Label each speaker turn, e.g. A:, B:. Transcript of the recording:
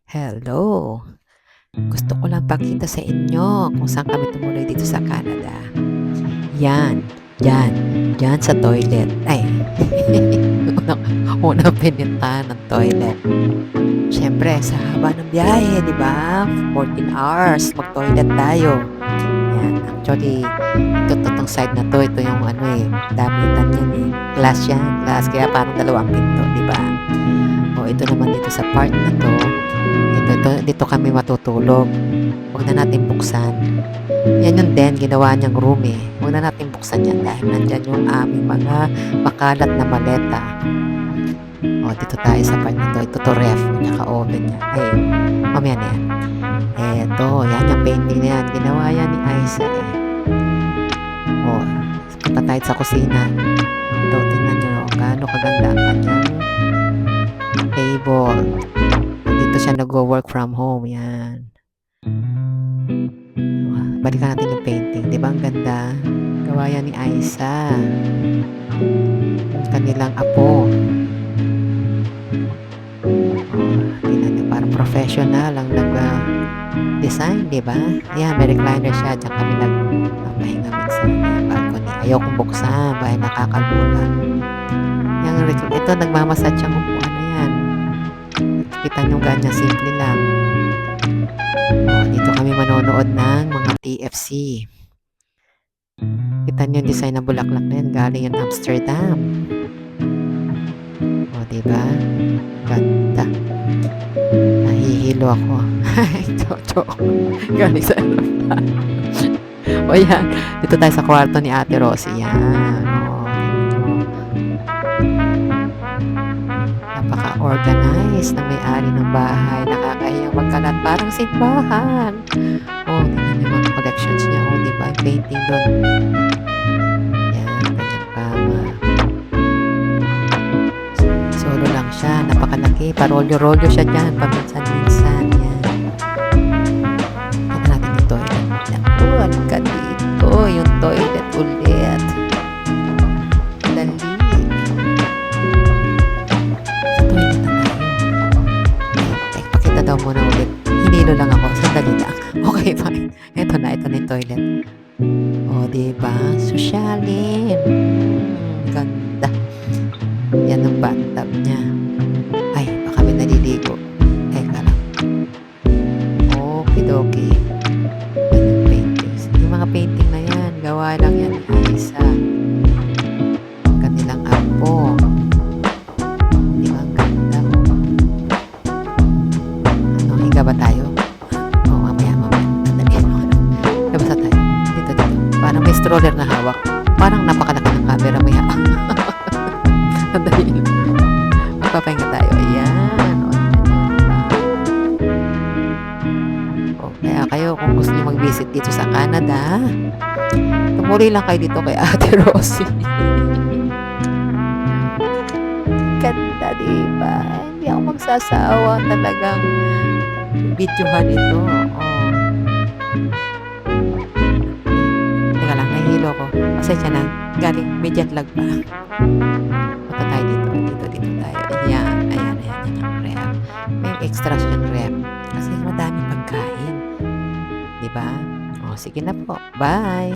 A: Hello. Gusto ko lang pakita sa inyo kung saan kami tumuloy dito sa Canada. Yan, diyan, diyan sa toilet. Ay, unang, unang pinuntahan ng toilet. Siyempre, sa haba ng biyahe, di ba? 14 hours, mag-toilet tayo. Yan, actually, itong side na to, ito yung ano eh, damitan yan eh. Glass yan, glass, kaya parang dalawang pinto, di ba? O, ito naman dito sa part na to, dito kami matutulog. Huwag na natin buksan. Yan yung den, ginawa niyang room eh. Huwag na natin buksan yan dahil nandyan yung aming mga makalat na maleta. O, dito tayo sa part na to. Ito to ref, tsaka oven niya. Eh, mamaya na yan. Eto, yan yung painting na yan. Ginawa yan ni Isa eh. O, punta tayo sa kusina. Ito, tingnan nyo gaano kaganda ang kanyang table. Dito siya nag-work from home. Yan. Balikan natin yung painting. Diba ang ganda? Gawa yan ni Isa. Yung kanilang apo. Tingnan nyo, parang professional ang nag-design, diba? Yan, may recliner siya. Diyan kami nagpahinga minsan. Balcony. Ayaw kong buksan. Bahay nakakalula. Ito, nagmamasad siyang upuan na yan. Kita nyo ganyan, simple lang. O, dito kami manonood ng mga TFC. Kita nyo yung design ng bulaklak na yan. Galing yung Amsterdam. O, diba? Ganda. Nahihilo ako. Ito. Galing sa Europa. O, yan. Dito tayo sa kwarto ni Ate Rosie. Yan. Napaka-organized na may-ari ng bahay. Nakakahiyang magkalat. Parang simbahan. Oh, tingnan yung mga collections niya. Oh, diba? Yung painting doon. Yan, kanyang kama. Solo lang siya. Napakalaki. Parolyo-rolyo siya dyan. Paminsan-minsan. Yan. Tignan natin yung toilet. Naku, ano ka dito? Yung toilet ulit. Dali. Daw muna ulit. Hinilo lang ako. Sandali lang. Okay, fine. Ito na yung toilet. O, diba? Sosyalin. Ganda. Yan ang bathtub niya. Ay, baka may naliligo. Teka lang. Okidoki. Yan yung paintings. Yung mga painting na yan, gawa lang yan ni Isa. Kanilang apo. Ba tayo? Oo, mamaya. Labas na tayo. Dito. Parang may stroller na hawak. Parang napakalaki ng camera may hawak. Sandali. Magpapahinga tayo. Ayan. O, kaya kayo, kung gusto nyo mag-visit dito sa Canada, tumuloy lang kayo dito kay Ate Rosie. Ganda, diba? Hindi ako magsasawa talagang videohan ito. Oh. Teka lang, nahihilo ko. Pasensya na. Galing, may jet lag pa. Punta tayo dito. Dito tayo. Ayan yung ref. May extra siyang ref. Kasi madaming pagkain. Diba? O, sige na po. Bye!